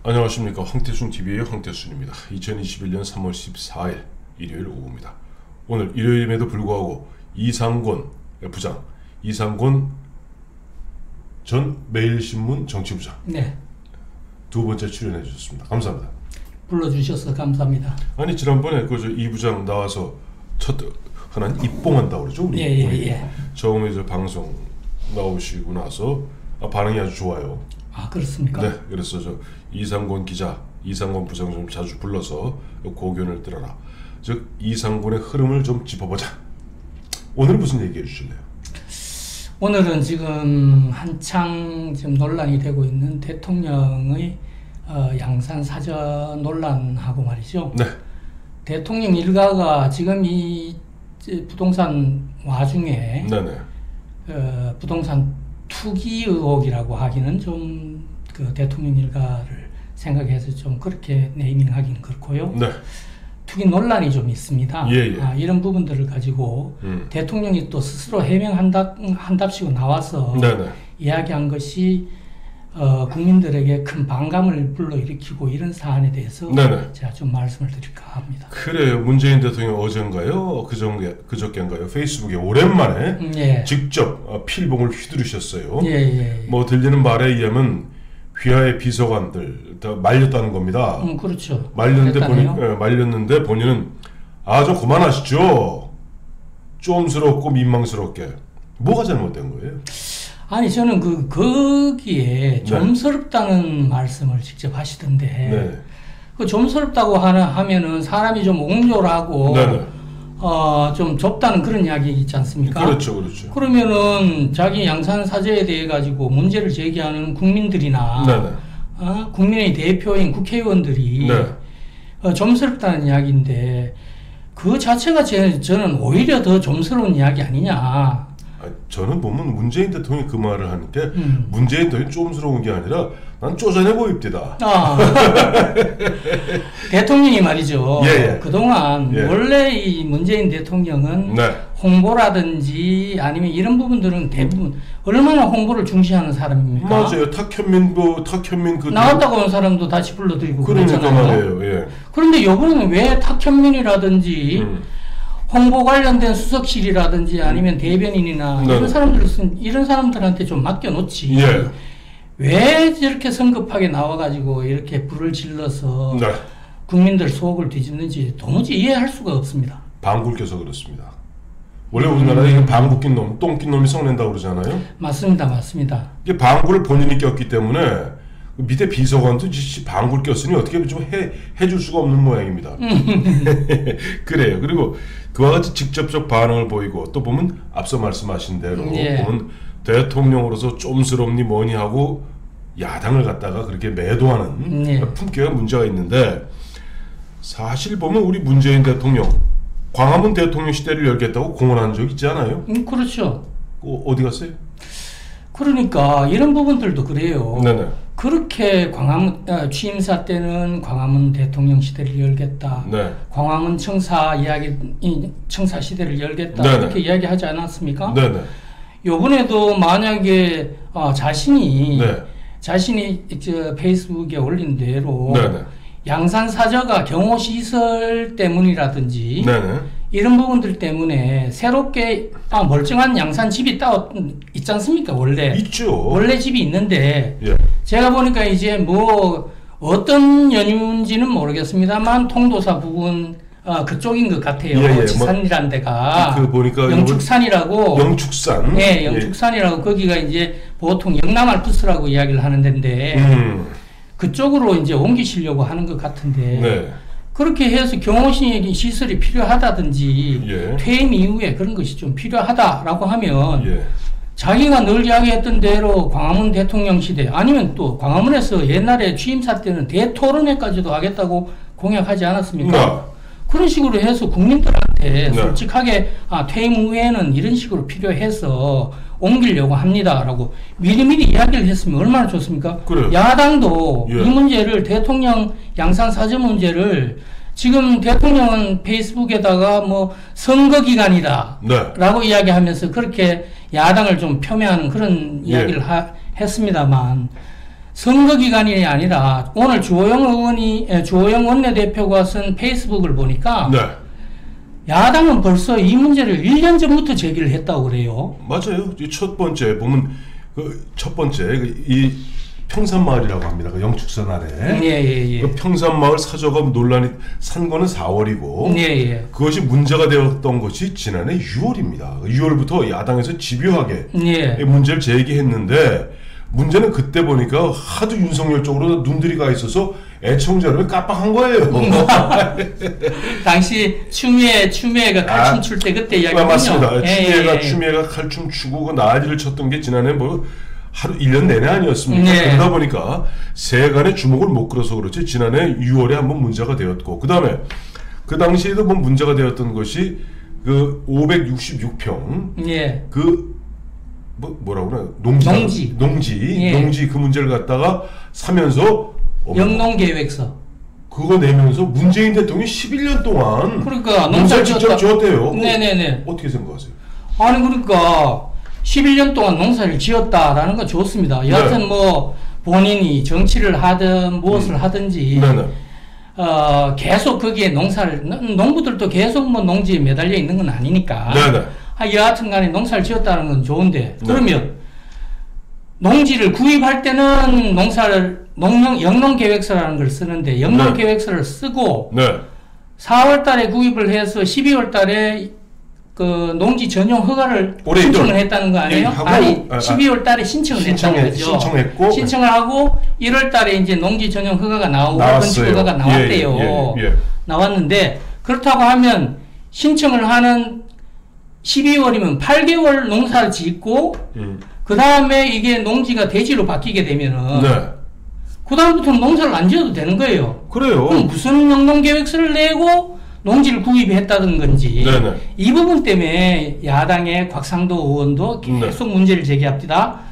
안녕하십니까. 황태순TV의 황태순입니다. 2021년 3월 14일 일요일 오후입니다. 오늘 일요일임에도 불구하고 이상권 부장, 이상권 전 매일신문 정치부장 네. 두 번째 출연해 주셨습니다. 감사합니다. 불러주셔서 감사합니다. 아니 지난번에 이 부장 나와서 첫 흔한 입봉한다고 그러죠. 우리 예. 처음에 저 방송 나오시고 나서 반응이 아주 좋아요. 아, 그렇습니까? 네, 그래서 저 이상권 기자, 이상권 부장 좀 자주 불러서 고견을 들어라. 즉 이상권의 흐름을 좀 짚어보자. 오늘은 무슨 얘기해 주실래요? 오늘은 지금 한창 지금 논란이 되고 있는 대통령의 양산 사저 논란하고 말이죠. 네. 대통령 일가가 지금 이 부동산 와중에 네네. 부동산 투기 의혹이라고 하기는 좀 그 대통령 일가를 생각해서 좀 그렇게 네이밍하기는 그렇고요. 네. 투기 논란이 좀 있습니다. 예. 이런 부분들을 가지고 대통령이 또 스스로 해명한답시고 나와서 네네. 이야기한 것이 국민들에게 큰 반감을 불러일으키고 이런 사안에 대해서 네네. 제가 좀 말씀을 드릴까 합니다. 그래요. 문재인 대통령 어젠가요? 그저께인가요? 페이스북에 오랜만에 예. 직접 필봉을 휘두르셨어요. 예. 뭐 들리는 말에 의하면 휘하의 비서관들 다 말렸다는 겁니다. 그렇죠. 말렸는데 본인은 좀 그만하시죠. 쫌스럽고 민망스럽게. 뭐가 잘못된 거예요? 아니 저는 거기에 네. 좀스럽다는 말씀을 직접 하시던데 네. 그 좀스럽다고 하면은 사람이 좀 옹졸하고 네네. 좀 좁다는 그런 이야기 있지 않습니까? 그렇죠. 그러면은 자기 양산 사저에 대해 가지고 문제를 제기하는 국민들이나 네네. 국민의 대표인 국회의원들이 네. 좀스럽다는 이야기인데 그 자체가 저는 오히려 더 좀스러운 이야기 아니냐. 저는 보면 문재인 대통령이 그 말을 하는 게 문재인 대통령이 쫌스러운 게 아니라 난 쪼잔해 보입니다. 대통령이 말이죠. 예. 그동안 원래 이 문재인 대통령은 네. 홍보라든지 아니면 이런 부분들은 대부분 얼마나 홍보를 중시하는 사람입니까? 맞아요. 탁현민 나왔다고 온 사람도 다시 불러드리고 그러니까 그랬잖아요. 말이에요. 예. 그런데 이번에는 왜 탁현민이라든지 홍보 관련된 수석실이라든지 아니면 대변인이나 이런 사람들한테 좀 맡겨놓지. 예. 왜 저렇게 성급하게 나와가지고 이렇게 불을 질러서 네. 국민들 속을 뒤집는지 도무지 이해할 수가 없습니다. 방귀를 껴서 그렇습니다. 원래 우리나라에 방귀 낀 놈, 똥 낀 놈이 성낸다고 그러잖아요. 맞습니다. 이게 방귀를 본인이 꼈기 때문에 밑에 비서관도 방귀를 꼈으니 어떻게 좀 해줄 수가 없는 모양입니다. 그래요. 그리고 그와 같이 직접적 반응을 보이고 또 보면 앞서 말씀하신 대로 보면 대통령으로서 쫌스럽니 뭐니 하고 야당을 갖다가 그렇게 매도하는 품격에 문제가 있는데 사실 보면 우리 문재인 대통령 광화문 대통령 시대를 열겠다고 공언한 적 있지 않아요? 그렇죠. 어디 갔어요? 그러니까 이런 부분들도 그래요. 네네. 그렇게 취임사 때는 광화문 대통령 시대를 열겠다. 네. 광화문 청사 시대를 열겠다. 네네. 이렇게 이야기하지 않았습니까? 네네. 요번에도 만약에 자신이 네. 페이스북에 올린 대로 네네. 양산 사저가 경호시설 때문이라든지 네네. 이런 부분들 때문에 새롭게 멀쩡한 양산 집이 따로 있지 않습니까? 원래 있죠. 원래 집이 있는데 예. 제가 보니까 이제 뭐 어떤 연유인지는 모르겠습니다만 통도사 부근 그쪽인 것 같아요. 지산이라는 데가 보니까 영축산이라고. 영축산. 네, 영축산이라고 거기가 이제 보통 영남알프스라고 이야기를 하는 데인데 그쪽으로 이제 옮기시려고 하는 것 같은데. 네. 그렇게 해서 경호시설이 필요하다든지 퇴임 이후에 그런 것이 좀 필요하다라고 하면 자기가 늘 이야기했던 대로 광화문 대통령 시대 아니면 또 광화문에서 옛날에 취임사 때는 대토론회까지도 하겠다고 공약하지 않았습니까? 그런 식으로 해서 국민들한테 솔직하게 퇴임 후에는 이런 식으로 필요해서 옮기려고 합니다라고 미리미리 이야기를 했으면 얼마나 좋습니까? 그래요. 야당도 이 문제를 대통령 양산 사저 문제를 지금 대통령은 페이스북에다가 뭐 선거 기간이다 라고 이야기하면서 그렇게 야당을 좀 폄훼하는 그런 이야기를 했습니다만 선거 기간이 아니라 오늘 주호영 원내대표가 쓴 페이스북을 보니까 네. 야당은 벌써 이 문제를 1년 전부터 제기를 했다고 그래요. 맞아요. 첫 번째 보면 첫 번째 이 평산마을이라고 합니다. 그 영축선 아래. 예. 그 평산마을 사저가 논란이 산 거는 4월이고 예. 그것이 문제가 되었던 것이 지난해 6월입니다. 6월부터 야당에서 집요하게 문제를 제기했는데 문제는 그때 보니까 하도 윤석열 쪽으로 눈들이 가 있어서 애청자를 깜빡한 거예요. 당시 추미애가 칼춤 출 때 그때 이야기군요. 맞습니다. 추미애가 칼춤 추고 그 난리를 쳤던 게 지난해 뭐 하루 1년 내내 아니었습니까? 그러다 보니까 세간의 주목을 못 끌어서 그렇지 지난해 6월에 한번 문제가 되었고 그 다음에 그 당시에도 뭐 문제가 되었던 것이 그 566평 그 뭐라고 그래? 농지 그 문제를 갖다가 사면서 영농계획서 그거 내면서 문재인 대통령이 11년 동안 그러니까 농사를 직접 지었대요. 네네네. 어떻게 생각하세요? 아니 그러니까 11년 동안 농사를 지었다라는 건 좋습니다. 여하튼 뭐 본인이 정치를 하든 무엇을 하든지 계속 거기에 농부들도 계속 뭐 농지에 매달려 있는 건 아니니까 여하튼 간에 농사를 지었다는 건 좋은데 그러면 농지를 구입할 때는 영농계획서라는 걸 쓰는데 영농계획서를 쓰고 4월 달에 구입을 해서 12월 달에 그 농지 전용 허가를 신청을 했다는 거 아니에요? 아니 12월 달에 신청을 했다는 거죠. 신청을 하고 1월 달에 이제 농지 전용 허가가 나오고 건축 허가가 나왔대요. 나왔는데 그렇다고 하면 신청을 하는 12월이면 8개월 농사를 짓고 그 다음에 이게 농지가 대지로 바뀌게 되면은 그 다음부터는 농사를 안 지어도 되는 거예요. 그래요. 그럼 무슨 영농계획서를 내고 농지를 구입했다는 건지 이 부분 때문에 야당의 곽상도 의원도 계속 문제를 제기합니다.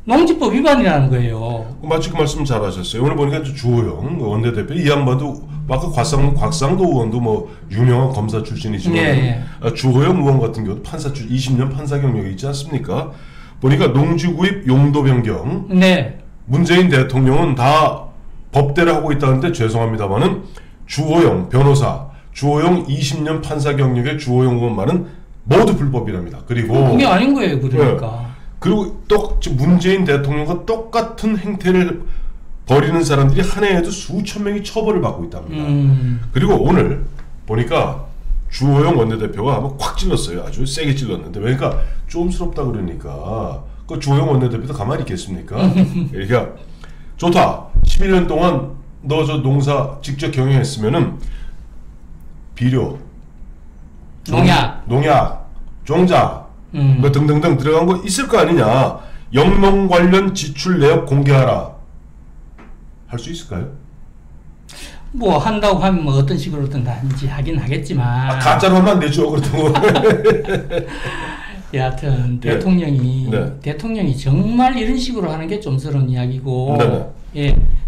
농지법 위반이라는 거예요. 마치 그 말씀 잘하셨어요. 오늘 보니까 주호영 원내대표 이 양반도 아까 곽상도 의원도 뭐 유명한 검사 출신이지만 주호영 의원 같은 경우도 20년 판사 경력이 있지 않습니까? 보니까 농지 구입 용도 변경 문재인 대통령은 다 법대로 하고 있다는데 죄송합니다만은 주호영 변호사 주호영 20년 판사 경력의 주호영 의원만은 모두 불법이랍니다. 그리고 그게 아닌 거예요. 그러니까. 그리고 또 문재인 대통령과 똑같은 행태를 벌이는 사람들이 한 해에도 수천 명이 처벌을 받고 있답니다. 그리고 오늘 보니까 주호영 원내대표가 한번 콱 찔렀어요. 아주 세게 찔렀는데 그러니까 좀스럽다 그러니까 그 주호영 원내대표도 가만히 있겠습니까? 그러니까 좋다. 11년 동안 너 저 농사 직접 경영했으면은 비료, 농약, 종자, 뭐 등등등 들어간 거 있을 거 아니냐. 영농 관련 지출 내역 공개하라. 할 수 있을까요? 뭐 한다고 하면 뭐 어떤 식으로든 다든지 하긴 하겠지만 가짜로 하면 안 되죠. 그렇다고. 여하튼 대통령이 정말 이런 식으로 하는 게 좀스러운 이야기고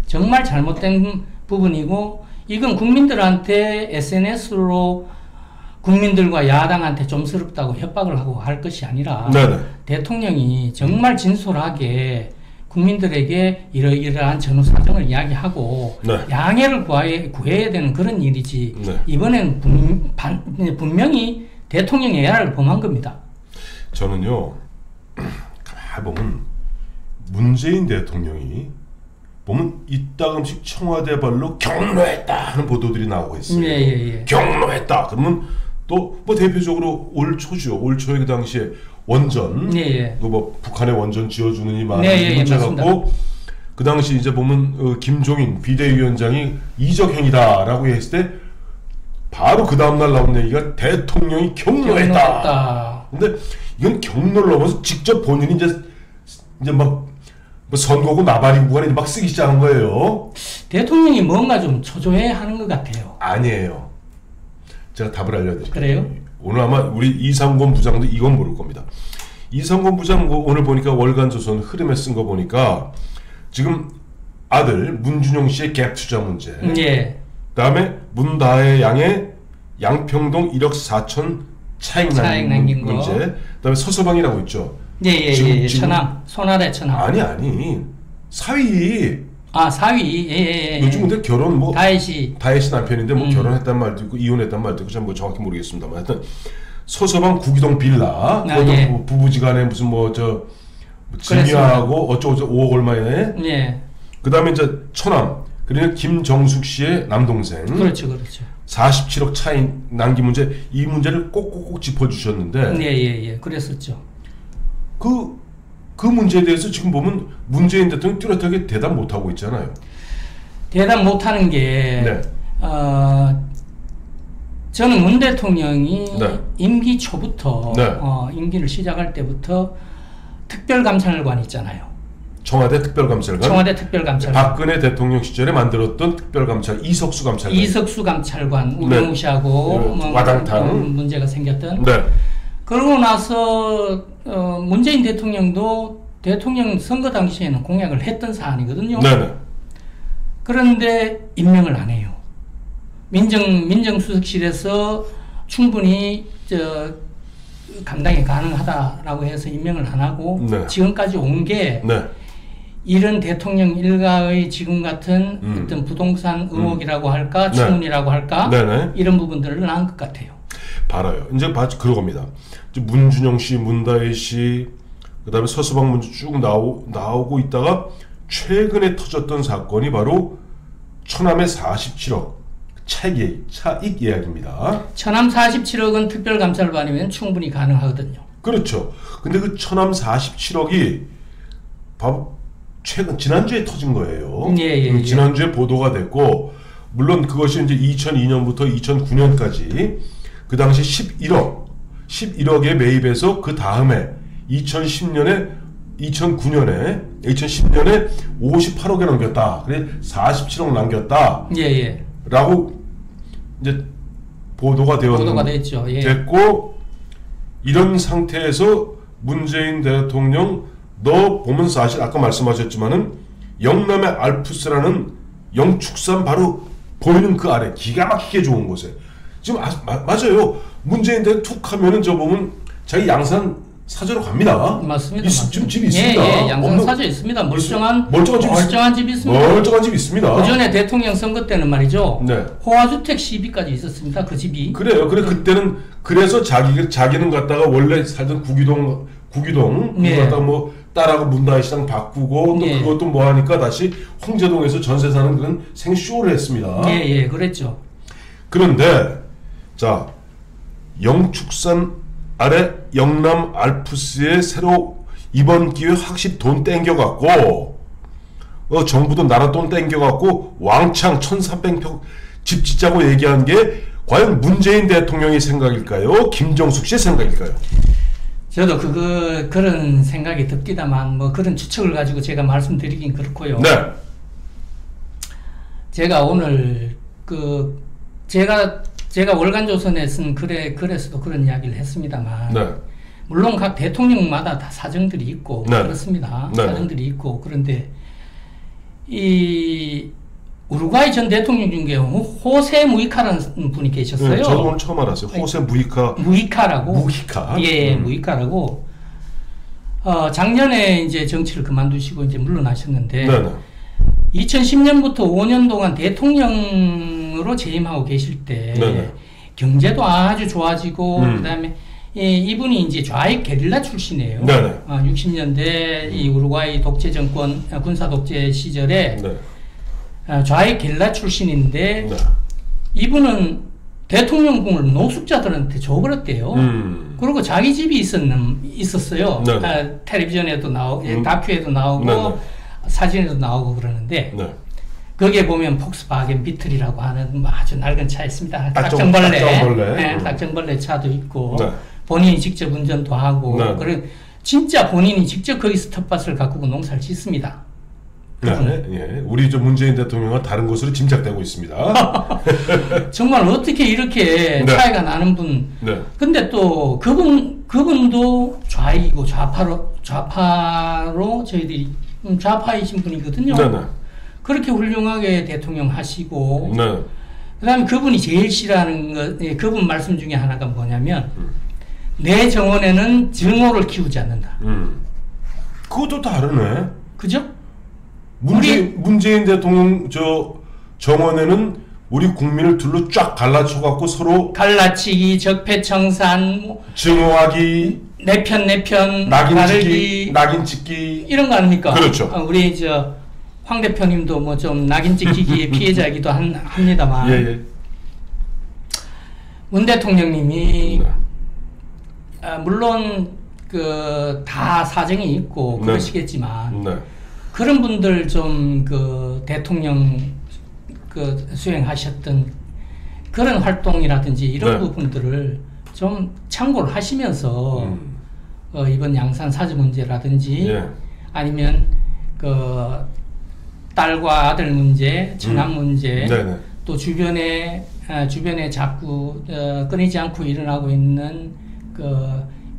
정말 잘못된 부분이고 이건 국민들한테 SNS로 국민들과 야당한테 좀스럽다고 협박을 하고 할 것이 아니라 대통령이 정말 진솔하게 국민들에게 이러이러한 전후 사정을 이야기하고 양해를 구해야 되는 그런 일이지 이번엔 분명히 대통령의 애라를 범한 겁니다. 저는요 가만히 보면 문재인 대통령이 보면 이따금씩 청와대 발로 경로했다 하는 보도들이 나오고 있어요. 경로했다. 그러면 또 뭐 대표적으로 올 초죠. 올 초에 그 당시에 원전, 뭐 북한에 원전 지어주는 이 말을 문제 갖고 그 당시 이제 보면 김종인 비대위원장이 이적행위다라고 했을 때 바로 그 다음날 나온 얘기가 대통령이 경로했다. 근데 이건 경로를 넘어서 직접 본인이 이제 막 뭐 선거고 나발이고 간에 막 쓰기 시작한 거예요. 대통령이 뭔가 좀 초조해 하는 것 같아요. 아니에요. 제가 답을 알려드릴게요. 그래요? 오늘 아마 우리 이상권 부장도 이건 모를 겁니다. 이상권 부장 오늘 보니까 월간조선 흐름에 쓴 거 보니까 지금 아들 문준용 씨의 갭 투자 문제, 그다음에 문다혜 양의 양평동 1억 4천 차익 남긴 문제, 그다음에 서서방이라고 있죠. 천암, 손아래 천암. 아니 사위. 아, 사위. 예. 요즘 근데 결혼 뭐 다혜씨 남편인데 뭐 결혼했단 말도 있고 이혼했단 말도 있고 참 뭐 정확히 모르겠습니다만 하여튼 서서방 구기동 빌라 그것도 부부지간에 무슨 뭐 저 증여하고 어쩌고 5억 얼마에. 예. 그다음에 이제 처남 그러니까 김정숙 씨의 남동생. 그렇죠. 47억 차이 난기 문제, 이 문제를 꼭꼭꼭 짚어주셨는데. 예. 그랬었죠. 그 문제에 대해서 지금 보면 문재인 대통령이 뚜렷하게 대답 못하고 있잖아요. 대답 못하는 게, 네. 저는 문 대통령이 네. 임기 초부터, 네. 임기를 시작할 때부터 특별감찰관 있잖아요. 청와대 특별감찰관. 박근혜 대통령 시절에 만들었던 특별감찰 이석수 감찰관. 우병우 씨하고 와당탕 문제가 생겼던. 네. 그러고 나서 문재인 대통령도 대통령 선거 당시에는 공약을 했던 사안이거든요. 네네. 그런데 임명을 안 해요. 민정수석실에서 충분히 감당이 가능하다라고 해서 임명을 안 하고 네. 지금까지 온 게 네. 이런 대통령 일가의 지금 같은 어떤 부동산 의혹이라고 할까, 추문이라고 할까, 네네. 이런 부분들을 낳은 것 같아요. 봐라요. 이제 그러겁니다. 문준영 씨, 문다혜 씨, 그다음에 서서방 문제 쭉 나오고 있다가 최근에 터졌던 사건이 바로 처남의 47억 차익 예약입니다. 처남 47억은 특별감찰관이면 충분히 가능하거든요. 그렇죠. 근데 그 처남 47억이 지난주에 터진 거예요. 예. 지난주에 보도가 됐고, 물론 그것이 이제 2002년부터 2009년까지 그 당시 11억에 매입해서 그 다음에 2010년에 58억에 넘겼다. 그래 47억 남겼다. 예. 라고 이제 보도가 됐죠. 예. 됐고, 이런 상태에서 문재인 대통령 너 보면 사실 아까 말씀하셨지만은 영남의 알프스라는 영축산 바로 보이는 그 아래 기가 막히게 좋은 곳에 지금 맞아요. 문재인 대통령 툭 하면은 저 보면 자기 양산 사저로 갑니다. 맞습니다. 지금 집이 있습니다. 예, 양산 사저 있습니다. 멀쩡한 집이 있습니다. 멀쩡한 집이 있습니다. 그 전에 대통령 선거 때는 말이죠. 네. 호화주택 시비까지 있었습니다. 그 집이. 그래요. 그때는 그래서 자기는 갔다가 원래 살던 구기동 갔다가 뭐 딸하고 문다혜 시장 바꾸고 또 그것도 뭐 하니까 다시 홍제동에서 전세 사는 그런 생쇼를 했습니다. 예, 그랬죠. 그런데 자, 영축산 아래 영남 알프스에 새로 이번 기회에 확실히 돈 땡겨갖고 정부도 나라 돈 땡겨갖고 왕창 1300평 집 짓자고 얘기한 게 과연 문재인 대통령의 생각일까요? 김정숙 씨의 생각일까요? 저도 그런 생각이 듭디다만 뭐 그런 추측을 가지고 제가 말씀드리긴 그렇고요. 네. 제가 오늘 제가 월간조선에 쓴 글에서도 그런 이야기를 했습니다만, 네. 물론 각 대통령마다 다 사정들이 있고 그렇습니다. 네. 사정들이 있고 그런데 이 우루과이 전 대통령 중에 호세 무이카라는 분이 계셨어요. 저도 오늘 처음 알았어요. 호세 무이카라고. 예, 음. 무이카라고. 작년에 이제 정치를 그만두시고 이제 물러나셨는데, 네네. 2010년부터 5년 동안 대통령으로 재임하고 계실 때 네네. 경제도 아주 좋아지고 그다음에 이분이 이제 좌익 게릴라 출신이에요. 네네. 60년대 이 우루과이 독재 정권 군사 독재 시절에 네. 좌익 게릴라 출신인데 네. 이분은 대통령궁을 노숙자들한테 줘버렸대요. 그리고 자기 집이 있었어요. 텔레비전에도 나오고 다큐에도 나오고 네네. 사진에도 나오고 그러는데 네. 거기에 보면 폭스바겐 비틀이라고 하는 아주 낡은 차 있습니다. 딱정벌레 차도 있고 네. 본인이 직접 운전도 하고 네. 그래 진짜 본인이 직접 거기서 텃밭을 가꾸고 농사를 짓습니다. 네. 예. 우리 문재인 대통령과 다른 것으로 짐작되고 있습니다. 정말 어떻게 이렇게 차이가 나는 분. 네. 근데 또 그분도 좌익이고 좌파로 저희들이 좌파이신 분이거든요. 네네. 그렇게 훌륭하게 대통령 하시고, 네. 그 다음에 그분이 제일 싫어하는 그분 말씀 중에 하나가 뭐냐면, 내 정원에는 증오를 키우지 않는다. 그것도 다르네. 그죠? 문재인 대통령 정원에는 우리 국민을 둘로 쫙 갈라쳐갖고 서로 갈라치기, 적폐청산, 증오하기, 내 편 낙인 찍기 이런 거 아닙니까? 그렇죠. 우리 황 대표님도 뭐 좀 낙인 찍히기의 피해자이기도 합니다만 예. 문 대통령님이 물론 다 사정이 있고 그러시겠지만 그런 분들 좀 대통령 수행하셨던 그런 활동이라든지 이런 부분들을 좀 참고를 하시면서 이번 양산 사주 문제라든지 아니면 딸과 아들 문제, 청남 문제, 또 주변에 자꾸 끊이지 않고 일어나고 있는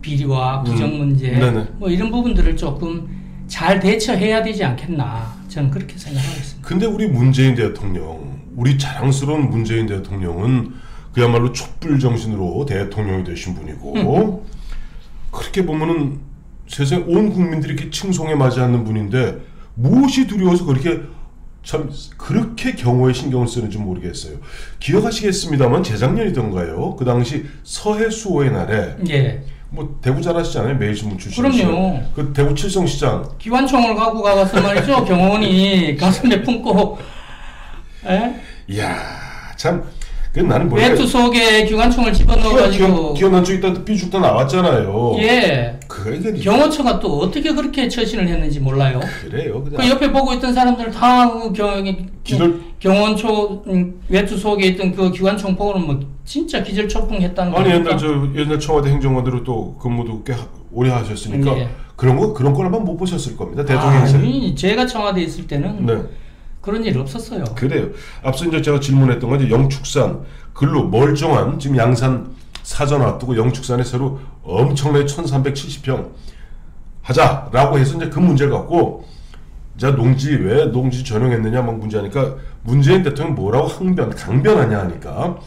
비리와 부정 문제, 뭐 이런 부분들을 조금 잘 대처해야 되지 않겠나, 저는 그렇게 생각하고 있습니다. 근데 우리 문재인 대통령, 우리 자랑스러운 문재인 대통령은 그야말로 촛불 정신으로 대통령이 되신 분이고, 그렇게 보면은 세상 온 국민들이 이렇게 칭송에 맞이하는 분인데 무엇이 두려워서 그렇게 경호에 신경을 쓰는지 모르겠어요. 기억하시겠습니다만 재작년이던가요? 그 당시 서해 수호의 날에 뭐 대구 잘 아시잖아요. 매일신문 출신이시죠. 그럼요. 그 대구 칠성시장 기관총을 갖고 가서 말이죠. 경호원이 가슴에 품고 이야 참 나는 외투 속에 기관총을 집어넣어가지고 기어난 적 있다 삐죽다 나왔잖아요. 경호처가 또 어떻게 그렇게 처신을 했는지 몰라요. 그래요. 그 옆에 보고 있던 사람들 다 경호원초 외투 속에 있던 그 기관총 보고는 뭐 진짜 기절초풍했다는 거. 아니 옛날 청와대 행정관으로 또 근무도 꽤 오래 하셨으니까 그런 걸 아마 못 보셨을 겁니다. 대통령실. 아니 제가 청와대에 있을 때는 그런 일 없었어요. 그래요. 앞서 이제 제가 질문했던 건 이제 영축산 글로 멀쩡한 지금 양산 사전 앞두고 영축산에 새로 엄청나게 1370평 하자라고 해서 이제 그 문제를 갖고 자 왜 농지 전용했느냐 막 문제하니까 문재인 대통령 뭐라고 강변하냐 하니까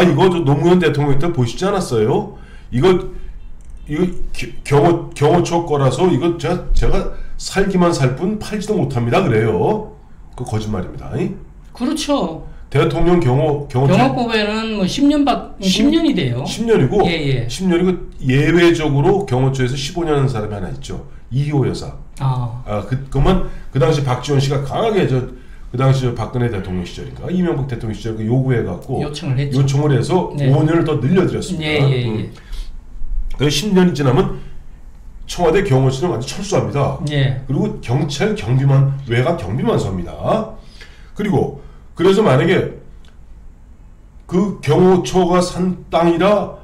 이거 노무현 대통령 때 보시지 않았어요? 이거 경호처 거라서 이거 제가 살기만 살 뿐 팔지도 못합니다 그래요. 그 거짓말입니다. 그렇죠. 대통령 경호법에는 뭐 10년이 돼요. 10년이고 10년이고 예외적으로 경호처에서 15년 한 사람이 하나 있죠. 이희호 여사. 그만 그 당시 박지원 씨가 강하게 그 당시 박근혜 대통령 시절인가 이명박 대통령 시절 그 요구해 갖고 요청을 해서 5년을 더 늘려드렸습니다. 그래서 10년이 지나면 청와대 경호처는 완전 철수합니다. 그리고 경찰 경비만 외곽 경비만 섭니다. 그래서 만약에 그 경호처가 산 땅이라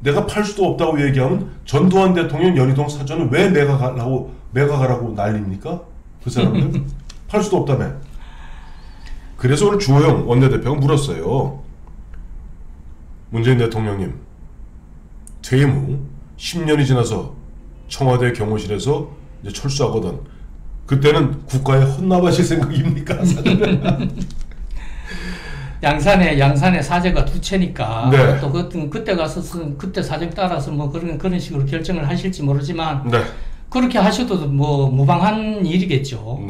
내가 팔 수도 없다고 얘기하면 전두환 대통령 연희동 사전은 왜 매각하라고 난립니까? 그 사람들 팔 수도 없다며. 그래서 오늘 주호영 원내대표가 물었어요. 문재인 대통령님 퇴임 후 10년이 지나서 청와대 경호실에서 이제 철수하거든. 그때는 국가에 헌납하실 생각입니까? 양산에 사제가 두 채니까 또 그때 가서 그때 사정 따라서 뭐 그런 식으로 결정을 하실지 모르지만 그렇게 하셔도 뭐 무방한 일이겠죠.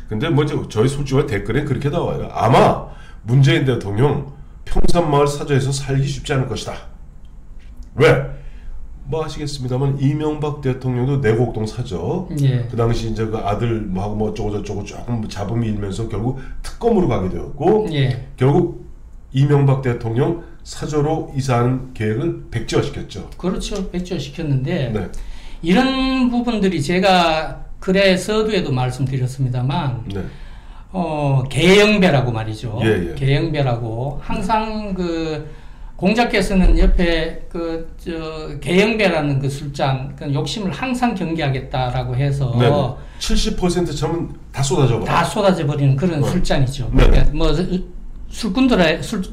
근데 뭐 저희 솔직히 댓글에 그렇게 나와요. 아마 문재인 대통령 평산마을 사저에서 살기 쉽지 않을 것이다. 왜? 뭐 아시겠습니다만 이명박 대통령도 내곡동 사저 그 당시 이제 그 아들 뭐 하고 뭐 어쩌고 저쩌고 조금 잡음이 일면서 결국 특검으로 가게 되었고 결국 이명박 대통령 사저로 이사하는 계획을 백지화시켰죠. 그렇죠. 백지화시켰는데 이런 부분들이 제가 글의 서두에도 말씀드렸습니다만 계영배라고 말이죠. 계영배라고 항상 공자께서는 옆에 계영배라는 그 술잔, 욕심을 항상 경계하겠다라고 해서 70% 차면 다 쏟아져 버리는 그런 술잔이죠. 그러니까 뭐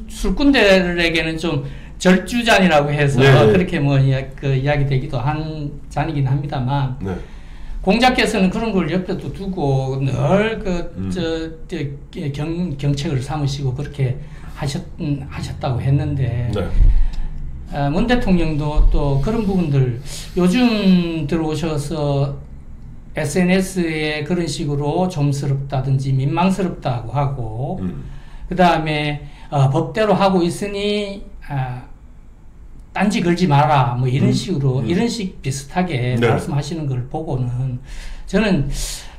술꾼들에게는 좀 절주잔이라고 해서 그렇게 뭐 이야기되기도 한 잔이긴 합니다만 공자께서는 그런 걸 옆에도 두고 늘 경책을 삼으시고 그렇게 하셨다고 했는데 문 대통령도 또 그런 부분들 요즘 들어오셔서 SNS에 그런 식으로 좀스럽다든지 민망스럽다고 하고 그 다음에 법대로 하고 있으니 딴지 걸지 마라 뭐 이런 식으로 이런 식 비슷하게 네. 말씀하시는 걸 보고는 저는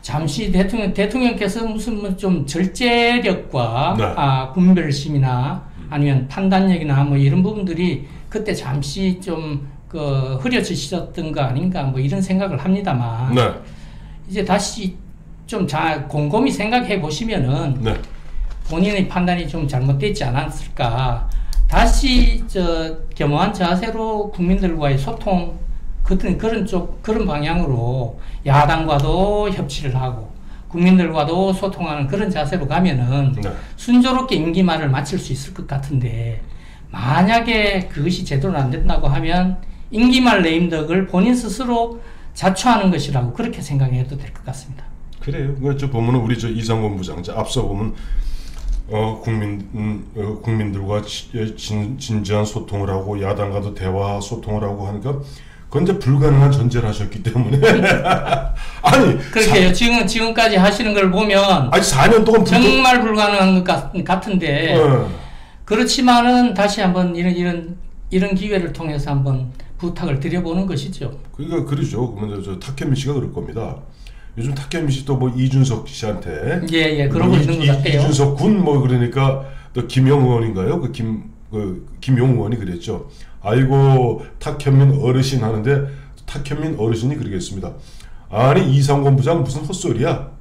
잠시 대통령께서 무슨 좀 절제력과 네. 분별심이나 아니면 판단력이나 뭐 이런 부분들이 그때 잠시 좀 흐려지셨던 거 아닌가 뭐 이런 생각을 합니다만 네. 이제 다시 좀 곰곰이 생각해 보시면은 네. 본인의 판단이 좀 잘못됐지 않았을까. 다시 겸허한 자세로 국민들과의 소통 그런 방향으로 야당과도 협치를 하고 국민들과도 소통하는 그런 자세로 가면은 네. 순조롭게 임기말을 마칠 수 있을 것 같은데 만약에 그것이 제대로 안 된다고 하면 임기말 레임덕을 본인 스스로 자초하는 것이라고 그렇게 생각해도 될 것 같습니다. 그래요. 저 보면은 우리 이상권 부장 앞서 보면 국민들과 진지한 소통을 하고 야당과도 대화 소통을 하고 하니까 그건 이제 불가능한 전제를 하셨기 때문에 아니 그렇게 지금까지 하시는 걸 보면 아니 4년 동안 정말 불가능한 것 같은데 그렇지만은 다시 한번 이런 기회를 통해서 한번 부탁을 드려보는 것이죠. 그러니까 그러죠. 그러면 저 탁현민 씨가 그럴 겁니다. 요즘 탁현민 씨도 뭐 이준석 씨한테 그러고 있는 것 같아요. 이준석 군 뭐 그러니까 또 김영의원인가요? 김용우 의원이 그랬죠. 아이고 탁현민 어르신 하는데 탁현민 어르신이 그러겠습니다. 아니 이상권 부장 무슨 헛소리야?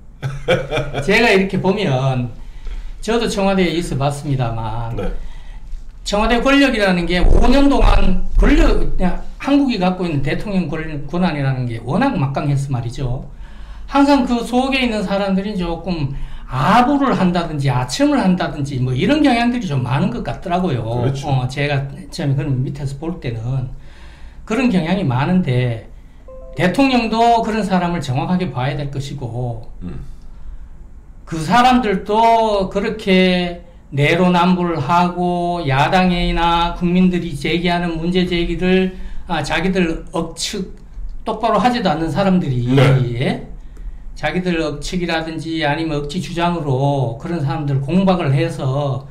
제가 이렇게 보면 저도 청와대에 있어 봤습니다만 네. 청와대 권력이라는 게 5년 동안 한국이 갖고 있는 대통령 권한이라는 게 워낙 막강해서 말이죠. 항상 그 속에 있는 사람들이 조금 아부를 한다든지 아첨을 한다든지 뭐 이런 경향들이 좀 많은 것 같더라고요. 그렇죠. 제가 처음에 그런 밑에서 볼 때는 그런 경향이 많은데 대통령도 그런 사람을 정확하게 봐야 될 것이고 그 사람들도 그렇게 내로남불을 하고 야당이나 국민들이 제기하는 문제 제기를 자기들 똑바로 하지도 않는 사람들이 네. 자기들 억측이라든지 아니면 억지 주장으로 그런 사람들 공박을 해서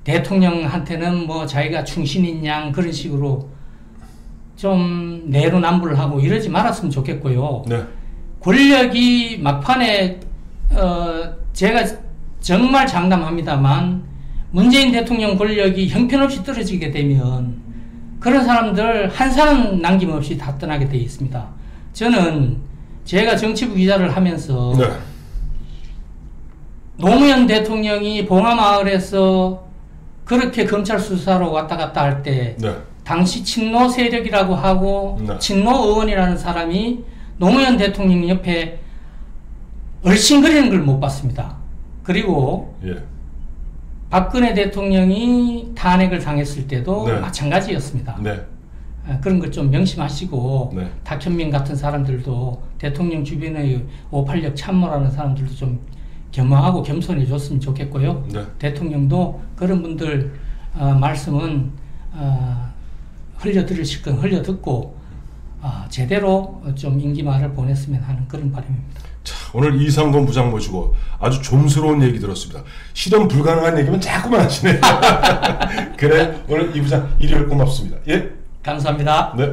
대통령한테는 뭐 자기가 충신인 양 그런 식으로 좀 내로남불을 하고 이러지 말았으면 좋겠고요. 네. 권력이 막판에 제가 정말 장담합니다만 문재인 대통령 권력이 형편없이 떨어지게 되면 그런 사람들 한 사람 남김없이 다 떠나게 되어 있습니다. 저는 제가 정치부 기자를 하면서 네. 노무현 대통령이 봉하마을에서 그렇게 검찰 수사로 왔다 갔다 할 때 네. 당시 친노 세력이라고 하고 네. 친노 의원이라는 사람이 노무현 대통령 옆에 얼씬거리는 걸 못 봤습니다. 그리고 박근혜 대통령이 탄핵을 당했을 때도 마찬가지였습니다. 그런 걸 좀 명심하시고 탁현민 같은 사람들도 대통령 주변의 586 참모라는 사람들도 좀 겸허하고 겸손해 줬으면 좋겠고요. 대통령도 그런 분들 말씀은 흘려들으실 건 흘려듣고 제대로 좀 임기말을 보냈으면 하는 그런 바람입니다. 자, 오늘 이상권 부장 모시고 아주 좀스러운 얘기 들었습니다. 실현 불가능한 얘기만 자꾸만 하시네. 그래 오늘 이 부장 일요일 고맙습니다. 예. 감사합니다. 네.